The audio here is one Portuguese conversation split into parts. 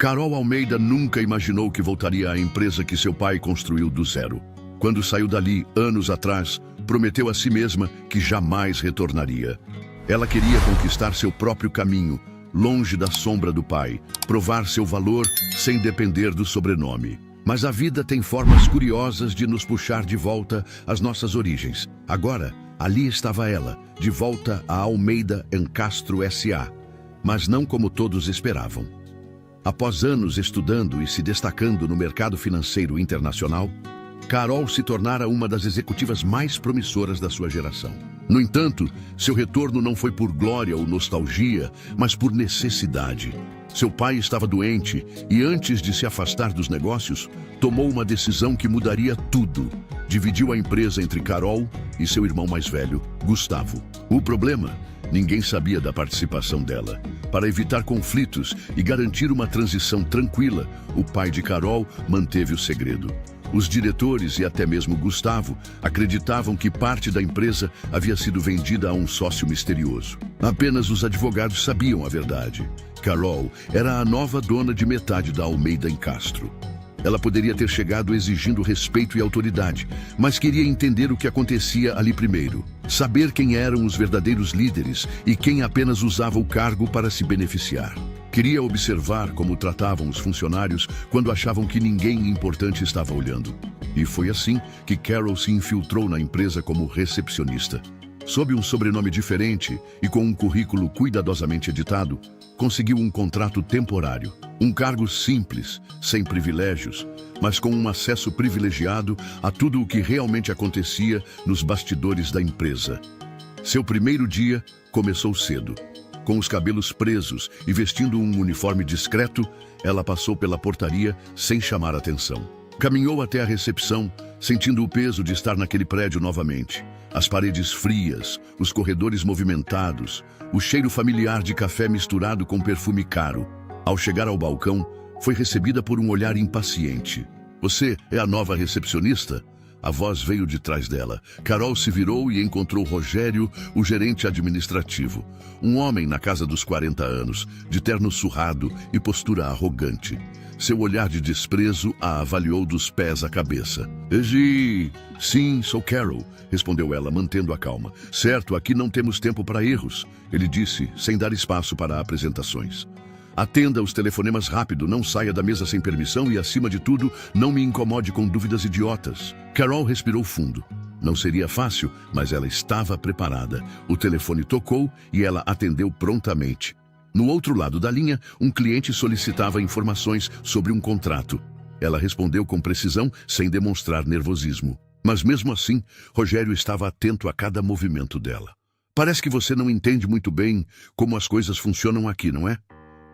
Carol Almeida nunca imaginou que voltaria à empresa que seu pai construiu do zero. Quando saiu dali, anos atrás, prometeu a si mesma que jamais retornaria. Ela queria conquistar seu próprio caminho, longe da sombra do pai, provar seu valor sem depender do sobrenome. Mas a vida tem formas curiosas de nos puxar de volta às nossas origens. Agora, ali estava ela, de volta a Almeida Castro S.A., mas não como todos esperavam. Após anos estudando e se destacando no mercado financeiro internacional, Carol se tornara uma das executivas mais promissoras da sua geração. No entanto, seu retorno não foi por glória ou nostalgia, mas por necessidade. Seu pai estava doente e, antes de se afastar dos negócios, tomou uma decisão que mudaria tudo. Dividiu a empresa entre Carol e seu irmão mais velho, Gustavo. O problema? Ninguém sabia da participação dela. Para evitar conflitos e garantir uma transição tranquila, o pai de Carol manteve o segredo. Os diretores e até mesmo Gustavo acreditavam que parte da empresa havia sido vendida a um sócio misterioso. Apenas os advogados sabiam a verdade. Carol era a nova dona de metade da Almeida Castro. Ela poderia ter chegado exigindo respeito e autoridade, mas queria entender o que acontecia ali primeiro. Saber quem eram os verdadeiros líderes e quem apenas usava o cargo para se beneficiar. Queria observar como tratavam os funcionários quando achavam que ninguém importante estava olhando. E foi assim que Carol se infiltrou na empresa como recepcionista. Sob um sobrenome diferente e com um currículo cuidadosamente editado, conseguiu um contrato temporário. Um cargo simples, sem privilégios, mas com um acesso privilegiado a tudo o que realmente acontecia nos bastidores da empresa. Seu primeiro dia começou cedo. Com os cabelos presos e vestindo um uniforme discreto, ela passou pela portaria sem chamar atenção. Caminhou até a recepção, sentindo o peso de estar naquele prédio novamente. As paredes frias, os corredores movimentados, o cheiro familiar de café misturado com perfume caro. Ao chegar ao balcão, foi recebida por um olhar impaciente. "Você é a nova recepcionista?" A voz veio de trás dela. Carol se virou e encontrou Rogério, o gerente administrativo. Um homem na casa dos 40 anos, de terno surrado e postura arrogante. Seu olhar de desprezo a avaliou dos pés à cabeça. Sim, sou Carol, respondeu ela, mantendo a calma. Certo, aqui não temos tempo para erros, ele disse, sem dar espaço para apresentações. Atenda os telefonemas rápido, não saia da mesa sem permissão e, acima de tudo, não me incomode com dúvidas idiotas. Carol respirou fundo. Não seria fácil, mas ela estava preparada. O telefone tocou e ela atendeu prontamente. No outro lado da linha, um cliente solicitava informações sobre um contrato. Ela respondeu com precisão, sem demonstrar nervosismo. Mas mesmo assim, Rogério estava atento a cada movimento dela. Parece que você não entende muito bem como as coisas funcionam aqui, não é?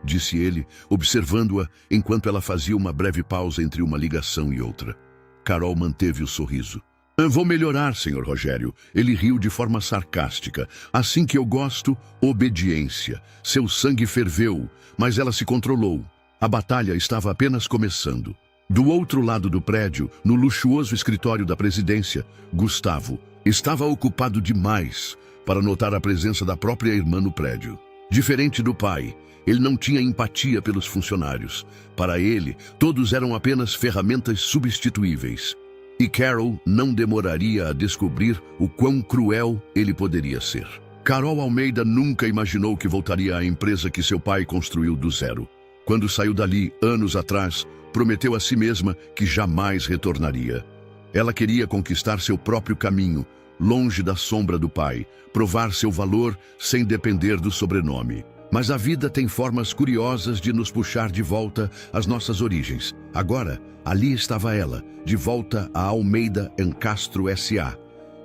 Disse ele, observando-a enquanto ela fazia uma breve pausa entre uma ligação e outra. Carol manteve o sorriso. Vou melhorar, senhor Rogério. Ele riu de forma sarcástica. Assim que eu gosto, obediência. Seu sangue ferveu, mas ela se controlou. A batalha estava apenas começando. Do outro lado do prédio, no luxuoso escritório da presidência, Gustavo estava ocupado demais para notar a presença da própria irmã no prédio. Diferente do pai, ele não tinha empatia pelos funcionários. Para ele, todos eram apenas ferramentas substituíveis. E Carol não demoraria a descobrir o quão cruel ele poderia ser. Carol Almeida nunca imaginou que voltaria à empresa que seu pai construiu do zero. Quando saiu dali, anos atrás, prometeu a si mesma que jamais retornaria. Ela queria conquistar seu próprio caminho, longe da sombra do pai, provar seu valor sem depender do sobrenome. Mas a vida tem formas curiosas de nos puxar de volta às nossas origens. Agora, ali estava ela, de volta a Almeida Castro S.A.,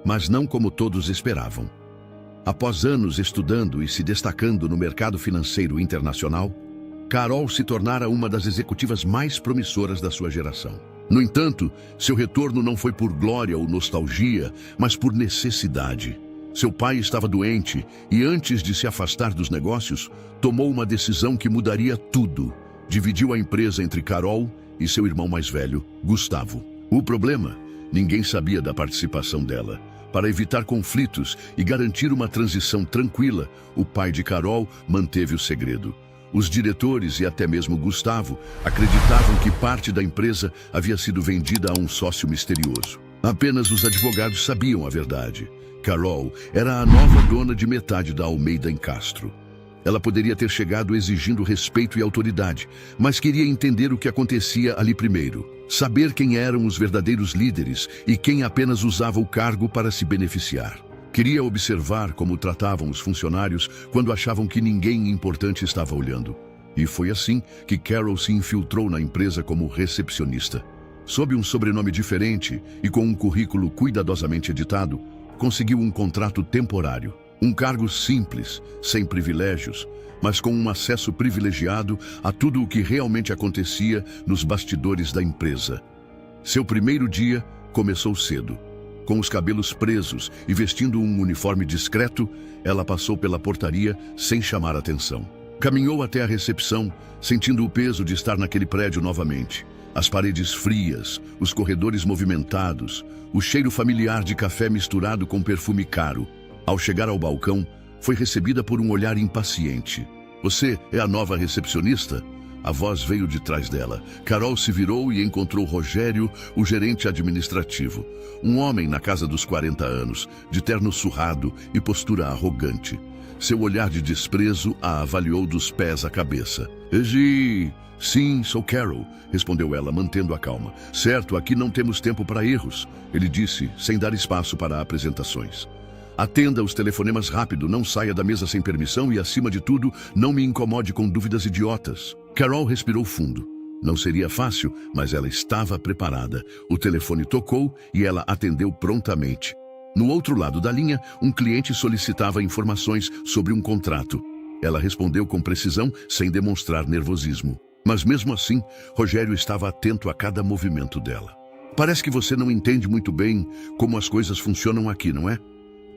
mas não como todos esperavam. Após anos estudando e se destacando no mercado financeiro internacional, Carol se tornara uma das executivas mais promissoras da sua geração. No entanto, seu retorno não foi por glória ou nostalgia, mas por necessidade. Seu pai estava doente e, antes de se afastar dos negócios, tomou uma decisão que mudaria tudo. Dividiu a empresa entre Carol e seu irmão mais velho, Gustavo. O problema? Ninguém sabia da participação dela. Para evitar conflitos e garantir uma transição tranquila, o pai de Carol manteve o segredo. Os diretores e até mesmo Gustavo acreditavam que parte da empresa havia sido vendida a um sócio misterioso. Apenas os advogados sabiam a verdade. Carol era a nova dona de metade da Almeida em Castro. Ela poderia ter chegado exigindo respeito e autoridade, mas queria entender o que acontecia ali primeiro. Saber quem eram os verdadeiros líderes e quem apenas usava o cargo para se beneficiar. Queria observar como tratavam os funcionários quando achavam que ninguém importante estava olhando. E foi assim que Carol se infiltrou na empresa como recepcionista. Sob um sobrenome diferente e com um currículo cuidadosamente editado, conseguiu um contrato temporário. Um cargo simples, sem privilégios, mas com um acesso privilegiado a tudo o que realmente acontecia nos bastidores da empresa. Seu primeiro dia começou cedo. Com os cabelos presos e vestindo um uniforme discreto, ela passou pela portaria sem chamar atenção. Caminhou até a recepção, sentindo o peso de estar naquele prédio novamente. As paredes frias, os corredores movimentados, o cheiro familiar de café misturado com perfume caro. Ao chegar ao balcão, foi recebida por um olhar impaciente. "Você é a nova recepcionista?" A voz veio de trás dela. Carol se virou e encontrou Rogério, o gerente administrativo. Um homem na casa dos 40 anos, de terno surrado e postura arrogante. Seu olhar de desprezo a avaliou dos pés à cabeça. Sim, sou Carol", respondeu ela, mantendo a calma. "Certo, aqui não temos tempo para erros", ele disse, sem dar espaço para apresentações. "Atenda os telefonemas rápido, não saia da mesa sem permissão e, acima de tudo, não me incomode com dúvidas idiotas." Carol respirou fundo. Não seria fácil, mas ela estava preparada. O telefone tocou e ela atendeu prontamente. No outro lado da linha, um cliente solicitava informações sobre um contrato. Ela respondeu com precisão, sem demonstrar nervosismo. Mas mesmo assim, Rogério estava atento a cada movimento dela. "Parece que você não entende muito bem como as coisas funcionam aqui, não é?"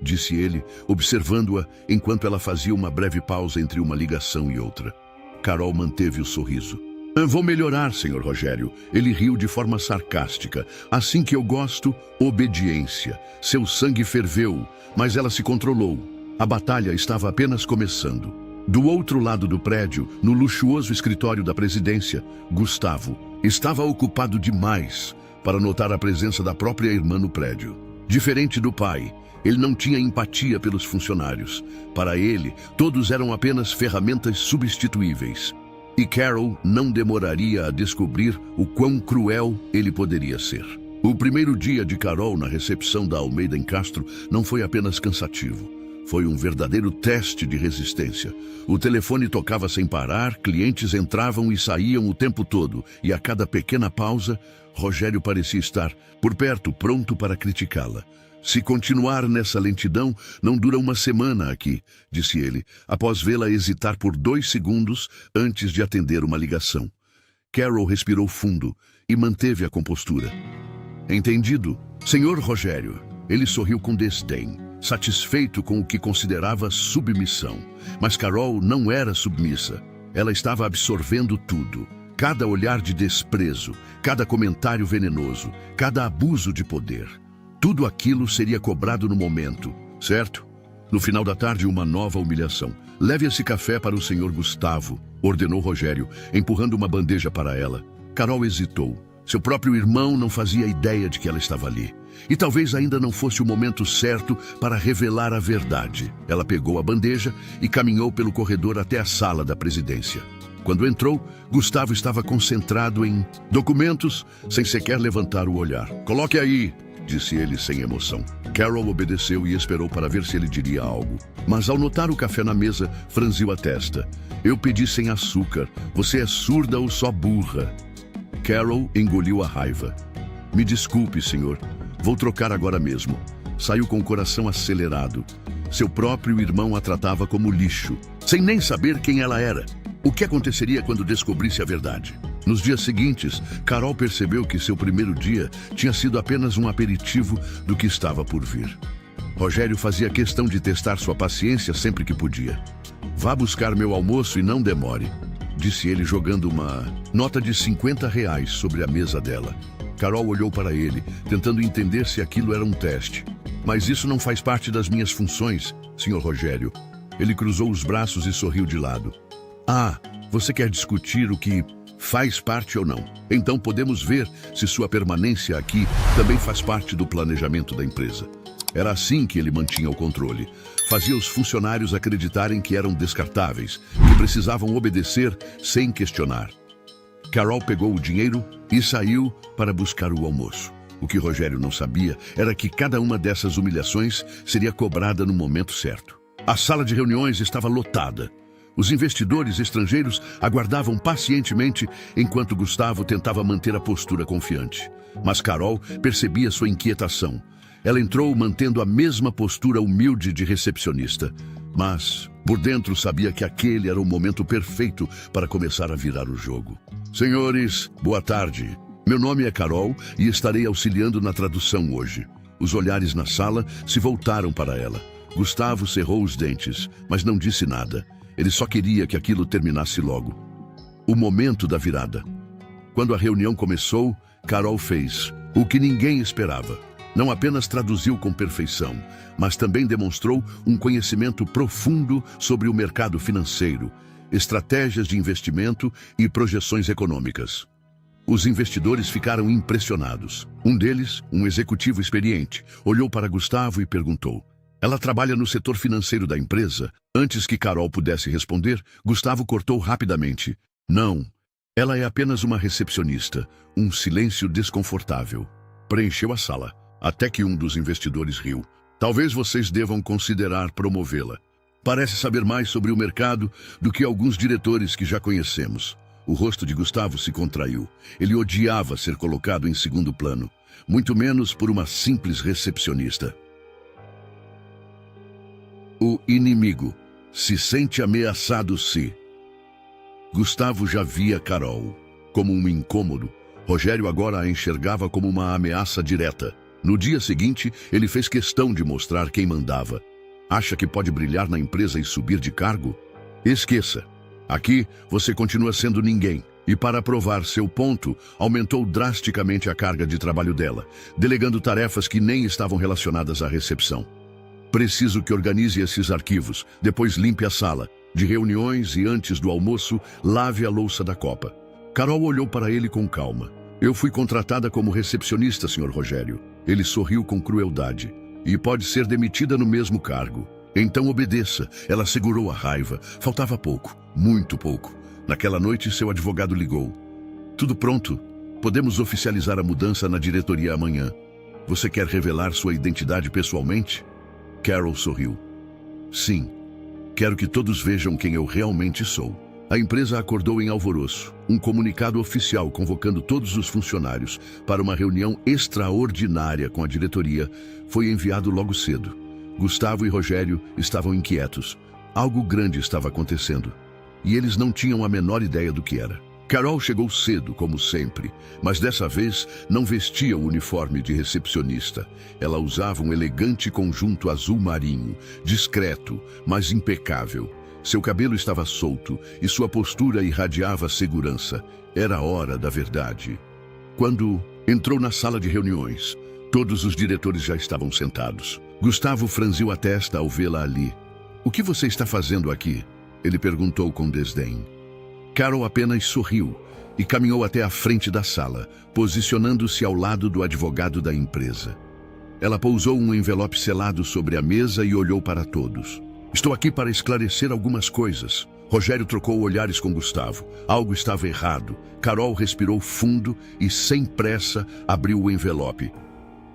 disse ele, observando-a enquanto ela fazia uma breve pausa entre uma ligação e outra. Carol manteve o sorriso. "Vou melhorar, senhor Rogério." Ele riu de forma sarcástica. "Assim que eu gosto, obediência." Seu sangue ferveu, mas ela se controlou. A batalha estava apenas começando. Do outro lado do prédio, no luxuoso escritório da presidência, Gustavo estava ocupado demais para notar a presença da própria irmã no prédio. Diferente do pai, ele não tinha empatia pelos funcionários. Para ele, todos eram apenas ferramentas substituíveis. E Carol não demoraria a descobrir o quão cruel ele poderia ser. O primeiro dia de Carol na recepção da Almeida em Castro não foi apenas cansativo. Foi um verdadeiro teste de resistência. O telefone tocava sem parar, clientes entravam e saíam o tempo todo, e a cada pequena pausa, Rogério parecia estar por perto, pronto para criticá-la. "Se continuar nessa lentidão, não dura uma semana aqui", disse ele, após vê-la hesitar por 2 segundos antes de atender uma ligação. Carol respirou fundo e manteve a compostura. "Entendido, senhor Rogério." Ele sorriu com desdém, satisfeito com o que considerava submissão. Mas Carol não era submissa. Ela estava absorvendo tudo. Cada olhar de desprezo, cada comentário venenoso, cada abuso de poder. Tudo aquilo seria cobrado no momento, certo? No final da tarde, uma nova humilhação. "Leve esse café para o senhor Gustavo", ordenou Rogério, empurrando uma bandeja para ela. Carol hesitou. Seu próprio irmão não fazia ideia de que ela estava ali. E talvez ainda não fosse o momento certo para revelar a verdade. Ela pegou a bandeja e caminhou pelo corredor até a sala da presidência. Quando entrou, Gustavo estava concentrado em documentos, sem sequer levantar o olhar. "Coloque aí", disse ele sem emoção. Carol obedeceu e esperou para ver se ele diria algo. Mas ao notar o café na mesa, franziu a testa. "Eu pedi sem açúcar. Você é surda ou só burra?" Carol engoliu a raiva. "Me desculpe, senhor. Vou trocar agora mesmo." Saiu com o coração acelerado. Seu próprio irmão a tratava como lixo, sem nem saber quem ela era. O que aconteceria quando descobrisse a verdade? Nos dias seguintes, Carol percebeu que seu primeiro dia tinha sido apenas um aperitivo do que estava por vir. Rogério fazia questão de testar sua paciência sempre que podia. "Vá buscar meu almoço e não demore", disse ele, jogando uma nota de R$ 50 sobre a mesa dela. Carol olhou para ele, tentando entender se aquilo era um teste. "Mas isso não faz parte das minhas funções, senhor Rogério." Ele cruzou os braços e sorriu de lado. "Ah, Você quer discutir o que faz parte ou não? Então podemos ver se sua permanência aqui também faz parte do planejamento da empresa. Era assim que ele mantinha o controle. Fazia os funcionários acreditarem que eram descartáveis, que precisavam obedecer sem questionar. Carol pegou o dinheiro e saiu para buscar o almoço. O que Rogério não sabia era que cada uma dessas humilhações seria cobrada no momento certo. A sala de reuniões estava lotada. Os investidores estrangeiros aguardavam pacientemente enquanto Gustavo tentava manter a postura confiante. Mas Carol percebia sua inquietação. Ela entrou mantendo a mesma postura humilde de recepcionista, mas por dentro sabia que aquele era o momento perfeito para começar a virar o jogo. Senhores, boa tarde. Meu nome é Carol e estarei auxiliando na tradução hoje. Os olhares na sala se voltaram para ela. Gustavo cerrou os dentes, mas não disse nada. Ele só queria que aquilo terminasse logo. O momento da virada. Quando a reunião começou, Carol fez o que ninguém esperava. Não apenas traduziu com perfeição, mas também demonstrou um conhecimento profundo sobre o mercado financeiro, estratégias de investimento e projeções econômicas. Os investidores ficaram impressionados. Um deles, um executivo experiente, olhou para Gustavo e perguntou: "Ela trabalha no setor financeiro da empresa?" Antes que Carol pudesse responder, Gustavo cortou rapidamente: "Não, ela é apenas uma recepcionista." Um silêncio desconfortável preencheu a sala. Até que um dos investidores riu. "Talvez vocês devam considerar promovê-la. Parece saber mais sobre o mercado do que alguns diretores que já conhecemos." O rosto de Gustavo se contraiu. Ele odiava ser colocado em segundo plano, muito menos por uma simples recepcionista. O inimigo se sente ameaçado se... Gustavo já via Carol como um incômodo. Rogério agora a enxergava como uma ameaça direta. No dia seguinte, ele fez questão de mostrar quem mandava. Acha que pode brilhar na empresa e subir de cargo? Esqueça. Aqui, você continua sendo ninguém. E para provar seu ponto, aumentou drasticamente a carga de trabalho dela, delegando tarefas que nem estavam relacionadas à recepção. Preciso que organize esses arquivos, depois limpe a sala de reuniões e antes do almoço, lave a louça da copa. Carol olhou para ele com calma. Eu fui contratada como recepcionista, Sr. Rogério. Ele sorriu com crueldade. E pode ser demitida no mesmo cargo. Então obedeça. Ela segurou a raiva. Faltava pouco, muito pouco. Naquela noite, seu advogado ligou. Tudo pronto. Podemos oficializar a mudança na diretoria amanhã. Você quer revelar sua identidade pessoalmente? Carol sorriu. Sim. Quero que todos vejam quem eu realmente sou. A empresa acordou em alvoroço. Um comunicado oficial convocando todos os funcionários para uma reunião extraordinária com a diretoria foi enviado logo cedo. Gustavo e Rogério estavam inquietos. Algo grande estava acontecendo. E eles não tinham a menor ideia do que era. Carol chegou cedo, como sempre, mas dessa vez não vestia o uniforme de recepcionista. Ela usava um elegante conjunto azul marinho, discreto, mas impecável. Seu cabelo estava solto e sua postura irradiava segurança. Era a hora da verdade. Quando entrou na sala de reuniões, todos os diretores já estavam sentados. Gustavo franziu a testa ao vê-la ali. "O que você está fazendo aqui?" ele perguntou com desdém. Carol apenas sorriu e caminhou até a frente da sala, posicionando-se ao lado do advogado da empresa. Ela pousou um envelope selado sobre a mesa e olhou para todos. "Estou aqui para esclarecer algumas coisas." Rogério trocou olhares com Gustavo. Algo estava errado. Carol respirou fundo e, sem pressa, abriu o envelope.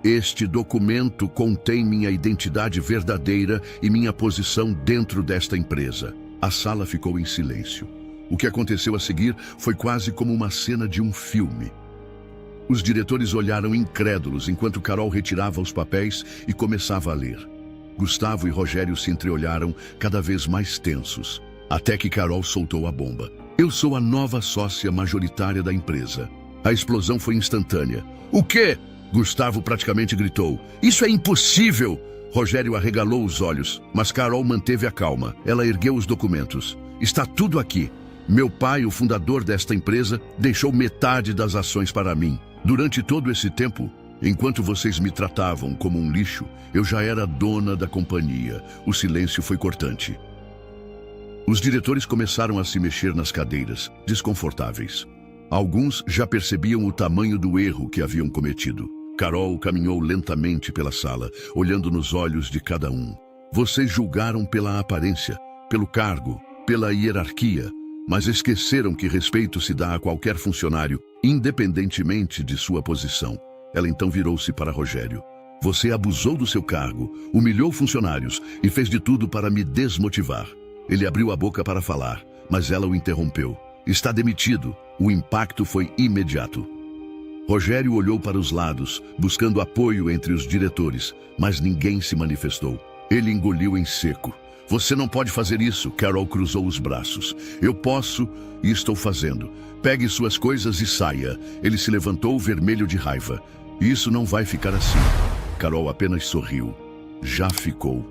"Este documento contém minha identidade verdadeira e minha posição dentro desta empresa." A sala ficou em silêncio. O que aconteceu a seguir foi quase como uma cena de um filme. Os diretores olharam incrédulos enquanto Carol retirava os papéis e começava a ler. Gustavo e Rogério se entreolharam, cada vez mais tensos, até que Carol soltou a bomba. "Eu sou a nova sócia majoritária da empresa." A explosão foi instantânea. "O quê?" Gustavo praticamente gritou. "Isso é impossível!" Rogério arregalou os olhos, mas Carol manteve a calma. Ela ergueu os documentos. "Está tudo aqui. Meu pai, o fundador desta empresa, deixou metade das ações para mim. Durante todo esse tempo, enquanto vocês me tratavam como um lixo, eu já era dona da companhia." O silêncio foi cortante. Os diretores começaram a se mexer nas cadeiras, desconfortáveis. Alguns já percebiam o tamanho do erro que haviam cometido. Carol caminhou lentamente pela sala, olhando nos olhos de cada um. Vocês julgaram pela aparência, pelo cargo, pela hierarquia, mas esqueceram que respeito se dá a qualquer funcionário, independentemente de sua posição. Ela então virou-se para Rogério. Você abusou do seu cargo, humilhou funcionários e fez de tudo para me desmotivar. Ele abriu a boca para falar, mas ela o interrompeu. Está demitido. O impacto foi imediato. Rogério olhou para os lados, buscando apoio entre os diretores, mas ninguém se manifestou. Ele engoliu em seco. Você não pode fazer isso, Carol cruzou os braços. Eu posso e estou fazendo. Pegue suas coisas e saia. Ele se levantou vermelho de raiva. Isso não vai ficar assim. Carol apenas sorriu. Já ficou.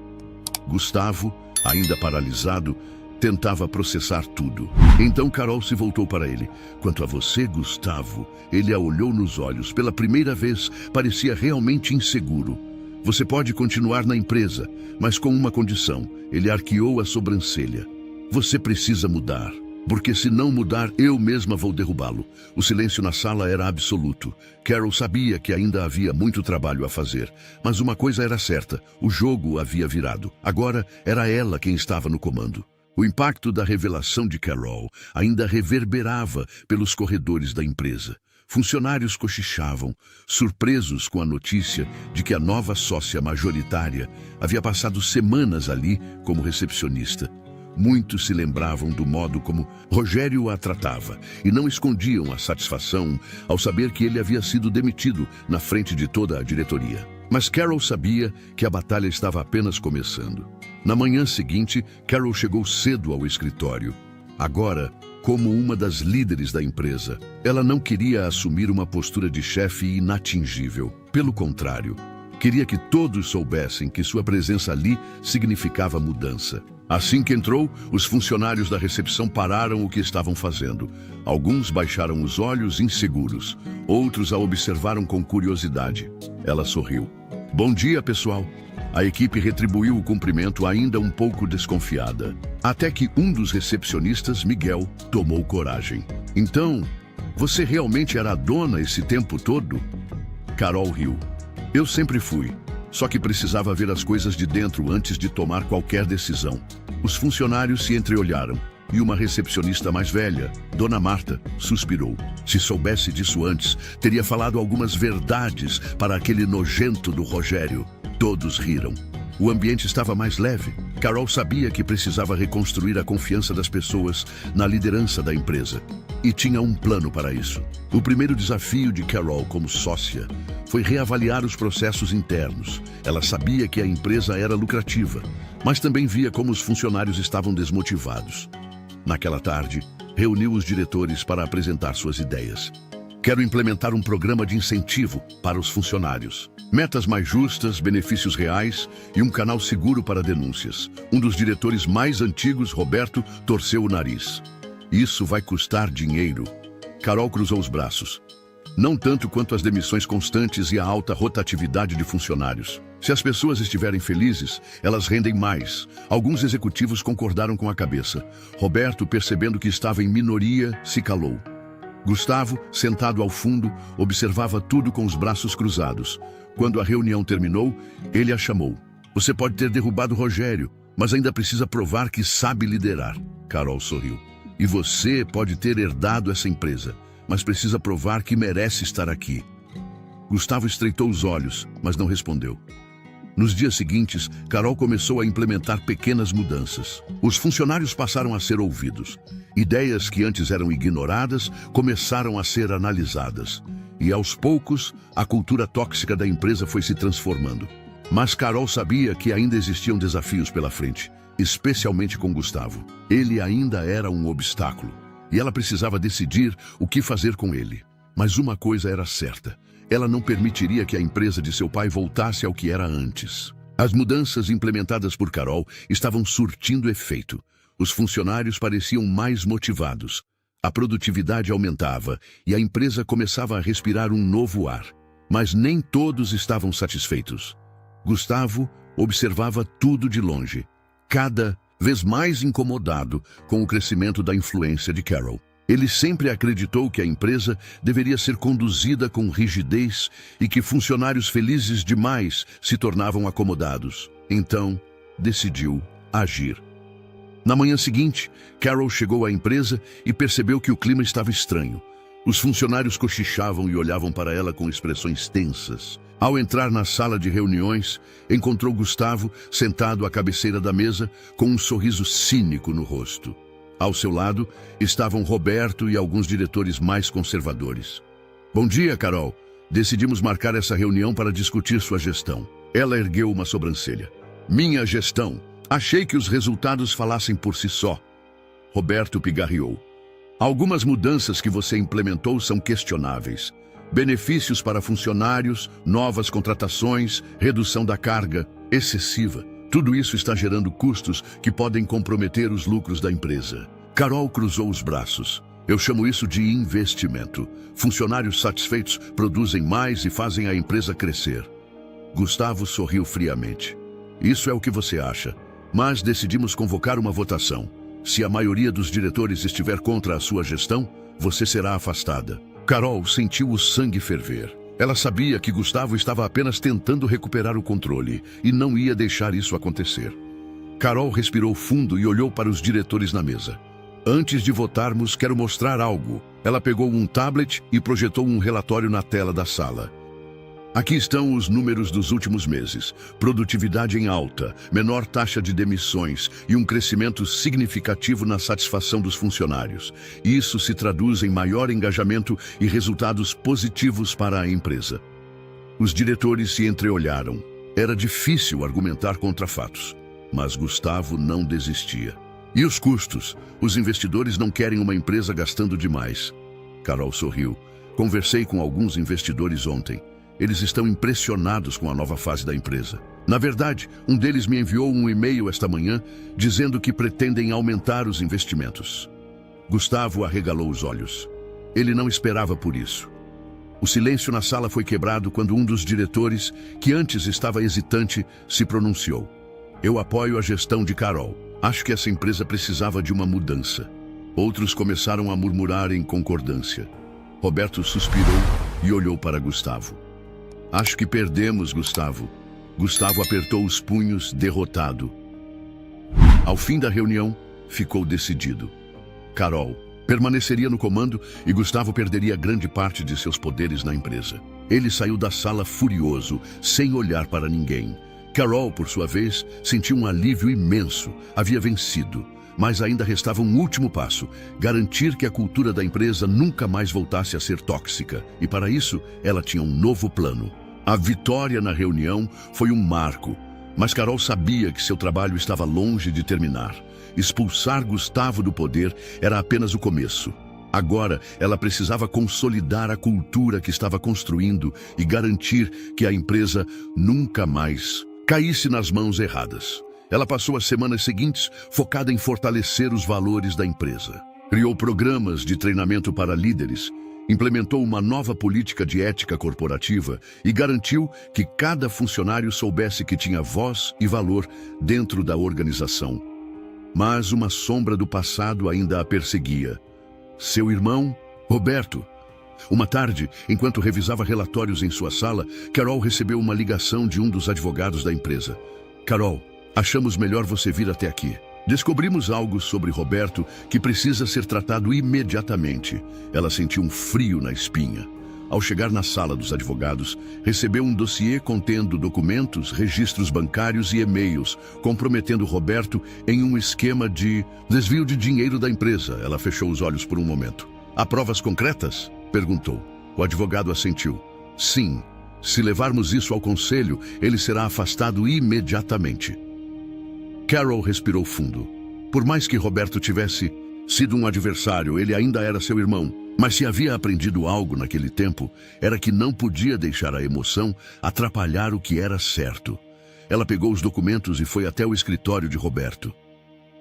Gustavo, ainda paralisado, tentava processar tudo. Então Carol se voltou para ele. Quanto a você, Gustavo, ele a olhou nos olhos. Pela primeira vez, parecia realmente inseguro. Você pode continuar na empresa, mas com uma condição. Ele arqueou a sobrancelha. Você precisa mudar, porque se não mudar, eu mesma vou derrubá-lo. O silêncio na sala era absoluto. Carol sabia que ainda havia muito trabalho a fazer, mas uma coisa era certa, o jogo havia virado. Agora era ela quem estava no comando. O impacto da revelação de Carol ainda reverberava pelos corredores da empresa. Funcionários cochichavam, surpresos com a notícia de que a nova sócia majoritária havia passado semanas ali como recepcionista. Muitos se lembravam do modo como Rogério a tratava e não escondiam a satisfação ao saber que ele havia sido demitido na frente de toda a diretoria. Mas Carol sabia que a batalha estava apenas começando. Na manhã seguinte, Carol chegou cedo ao escritório. Agora, como uma das líderes da empresa, ela não queria assumir uma postura de chefe inatingível. Pelo contrário, queria que todos soubessem que sua presença ali significava mudança. Assim que entrou, os funcionários da recepção pararam o que estavam fazendo. Alguns baixaram os olhos inseguros, outros a observaram com curiosidade. Ela sorriu. Bom dia, pessoal. A equipe retribuiu o cumprimento ainda um pouco desconfiada. Até que um dos recepcionistas, Miguel, tomou coragem. Então, você realmente era a dona esse tempo todo? Carol riu. Eu sempre fui. Só que precisava ver as coisas de dentro antes de tomar qualquer decisão. Os funcionários se entreolharam e uma recepcionista mais velha, Dona Marta, suspirou. Se soubesse disso antes, teria falado algumas verdades para aquele nojento do Rogério. Todos riram. O ambiente estava mais leve. Carol sabia que precisava reconstruir a confiança das pessoas na liderança da empresa. E tinha um plano para isso. O primeiro desafio de Carol como sócia foi reavaliar os processos internos. Ela sabia que a empresa era lucrativa, mas também via como os funcionários estavam desmotivados. Naquela tarde, reuniu os diretores para apresentar suas ideias. Quero implementar um programa de incentivo para os funcionários. Metas mais justas, benefícios reais e um canal seguro para denúncias. Um dos diretores mais antigos, Roberto, torceu o nariz. Isso vai custar dinheiro. Carol cruzou os braços. Não tanto quanto as demissões constantes e a alta rotatividade de funcionários. Se as pessoas estiverem felizes, elas rendem mais. Alguns executivos concordaram com a cabeça. Roberto, percebendo que estava em minoria, se calou. Gustavo, sentado ao fundo, observava tudo com os braços cruzados. Quando a reunião terminou, ele a chamou. Você pode ter derrubado Rogério, mas ainda precisa provar que sabe liderar. Carol sorriu. E você pode ter herdado essa empresa, mas precisa provar que merece estar aqui. Gustavo estreitou os olhos, mas não respondeu. Nos dias seguintes, Carol começou a implementar pequenas mudanças. Os funcionários passaram a ser ouvidos. Ideias que antes eram ignoradas começaram a ser analisadas. E aos poucos, a cultura tóxica da empresa foi se transformando. Mas Carol sabia que ainda existiam desafios pela frente, especialmente com Gustavo. Ele ainda era um obstáculo, e ela precisava decidir o que fazer com ele. Mas uma coisa era certa. Ela não permitiria que a empresa de seu pai voltasse ao que era antes. As mudanças implementadas por Carol estavam surtindo efeito. Os funcionários pareciam mais motivados. A produtividade aumentava e a empresa começava a respirar um novo ar. Mas nem todos estavam satisfeitos. Gustavo observava tudo de longe. Cada vez mais incomodado com o crescimento da influência de Carol. Ele sempre acreditou que a empresa deveria ser conduzida com rigidez e que funcionários felizes demais se tornavam acomodados. Então, decidiu agir. Na manhã seguinte, Carol chegou à empresa e percebeu que o clima estava estranho. Os funcionários cochichavam e olhavam para ela com expressões tensas. Ao entrar na sala de reuniões, encontrou Gustavo sentado à cabeceira da mesa com um sorriso cínico no rosto. Ao seu lado estavam Roberto e alguns diretores mais conservadores. Bom dia, Carol. Decidimos marcar essa reunião para discutir sua gestão. Ela ergueu uma sobrancelha. Minha gestão. Achei que os resultados falassem por si só. Roberto pigarreou. Algumas mudanças que você implementou são questionáveis. Benefícios para funcionários, novas contratações, redução da carga excessiva. Tudo isso está gerando custos que podem comprometer os lucros da empresa. Carol cruzou os braços. Eu chamo isso de investimento. Funcionários satisfeitos produzem mais e fazem a empresa crescer. Gustavo sorriu friamente. Isso é o que você acha, mas decidimos convocar uma votação. Se a maioria dos diretores estiver contra a sua gestão, você será afastada. Carol sentiu o sangue ferver. Ela sabia que Gustavo estava apenas tentando recuperar o controle e não ia deixar isso acontecer. Carol respirou fundo e olhou para os diretores na mesa. Antes de votarmos, quero mostrar algo. Ela pegou um tablet e projetou um relatório na tela da sala. Aqui estão os números dos últimos meses. Produtividade em alta, menor taxa de demissões e um crescimento significativo na satisfação dos funcionários. Isso se traduz em maior engajamento e resultados positivos para a empresa. Os diretores se entreolharam. Era difícil argumentar contra fatos, mas Gustavo não desistia. E os custos? Os investidores não querem uma empresa gastando demais. Carol sorriu. Conversei com alguns investidores ontem. Eles estão impressionados com a nova fase da empresa. Na verdade, um deles me enviou um e-mail esta manhã dizendo que pretendem aumentar os investimentos. Gustavo arregalou os olhos. Ele não esperava por isso. O silêncio na sala foi quebrado quando um dos diretores, que antes estava hesitante, se pronunciou. Eu apoio a gestão de Carol. Acho que essa empresa precisava de uma mudança. Outros começaram a murmurar em concordância. Roberto suspirou e olhou para Gustavo. Acho que perdemos, Gustavo. Gustavo apertou os punhos, derrotado. Ao fim da reunião, ficou decidido. Carol permaneceria no comando e Gustavo perderia grande parte de seus poderes na empresa. Ele saiu da sala furioso, sem olhar para ninguém. Carol, por sua vez, sentiu um alívio imenso. Havia vencido. Mas ainda restava um último passo, garantir que a cultura da empresa nunca mais voltasse a ser tóxica. E para isso, ela tinha um novo plano. A vitória na reunião foi um marco, mas Carol sabia que seu trabalho estava longe de terminar. Expulsar Gustavo do poder era apenas o começo. Agora, ela precisava consolidar a cultura que estava construindo e garantir que a empresa nunca mais caísse nas mãos erradas. Ela passou as semanas seguintes focada em fortalecer os valores da empresa. Criou programas de treinamento para líderes, implementou uma nova política de ética corporativa e garantiu que cada funcionário soubesse que tinha voz e valor dentro da organização. Mas uma sombra do passado ainda a perseguia. Seu irmão, Roberto. Uma tarde, enquanto revisava relatórios em sua sala, Carol recebeu uma ligação de um dos advogados da empresa. Carol, achamos melhor você vir até aqui. Descobrimos algo sobre Roberto que precisa ser tratado imediatamente. Ela sentiu um frio na espinha. Ao chegar na sala dos advogados, recebeu um dossiê contendo documentos, registros bancários e e-mails, comprometendo Roberto em um esquema de desvio de dinheiro da empresa. Ela fechou os olhos por um momento. Há provas concretas? Perguntou. O advogado assentiu. Sim. Se levarmos isso ao conselho, ele será afastado imediatamente. Carol respirou fundo. Por mais que Roberto tivesse sido um adversário, ele ainda era seu irmão. Mas se havia aprendido algo naquele tempo, era que não podia deixar a emoção atrapalhar o que era certo. Ela pegou os documentos e foi até o escritório de Roberto.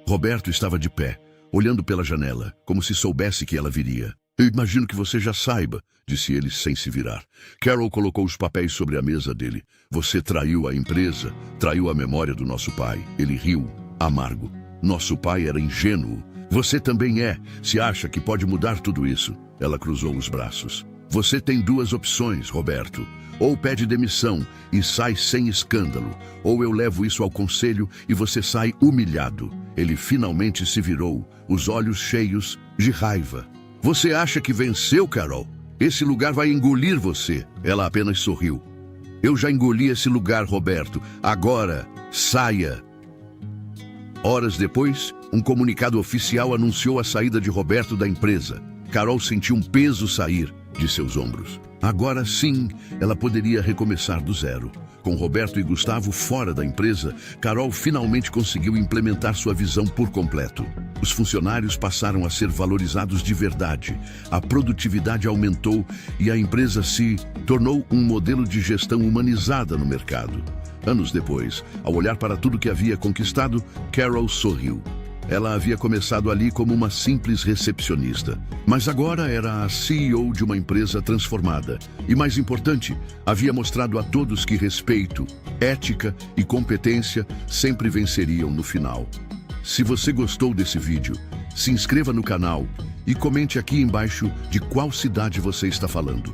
Roberto estava de pé, olhando pela janela, como se soubesse que ela viria. Eu imagino que você já saiba, disse ele sem se virar. Carol colocou os papéis sobre a mesa dele. Você traiu a empresa, traiu a memória do nosso pai. Ele riu, amargo. Nosso pai era ingênuo. Você também é, se acha que pode mudar tudo isso. Ela cruzou os braços. Você tem duas opções, Roberto. Ou pede demissão e sai sem escândalo, ou eu levo isso ao conselho e você sai humilhado. Ele finalmente se virou, os olhos cheios de raiva. Você acha que venceu, Carol? Esse lugar vai engolir você. Ela apenas sorriu. Eu já engoli esse lugar, Roberto. Agora, saia. Horas depois, um comunicado oficial anunciou a saída de Roberto da empresa. Carol sentiu um peso sair de seus ombros. Agora sim, ela poderia recomeçar do zero. Com Roberto e Gustavo fora da empresa, Carol finalmente conseguiu implementar sua visão por completo. Os funcionários passaram a ser valorizados de verdade, a produtividade aumentou e a empresa se tornou um modelo de gestão humanizada no mercado. Anos depois, ao olhar para tudo que havia conquistado, Carol sorriu. Ela havia começado ali como uma simples recepcionista, mas agora era a CEO de uma empresa transformada. E mais importante, havia mostrado a todos que respeito, ética e competência sempre venceriam no final. Se você gostou desse vídeo, se inscreva no canal e comente aqui embaixo de qual cidade você está falando.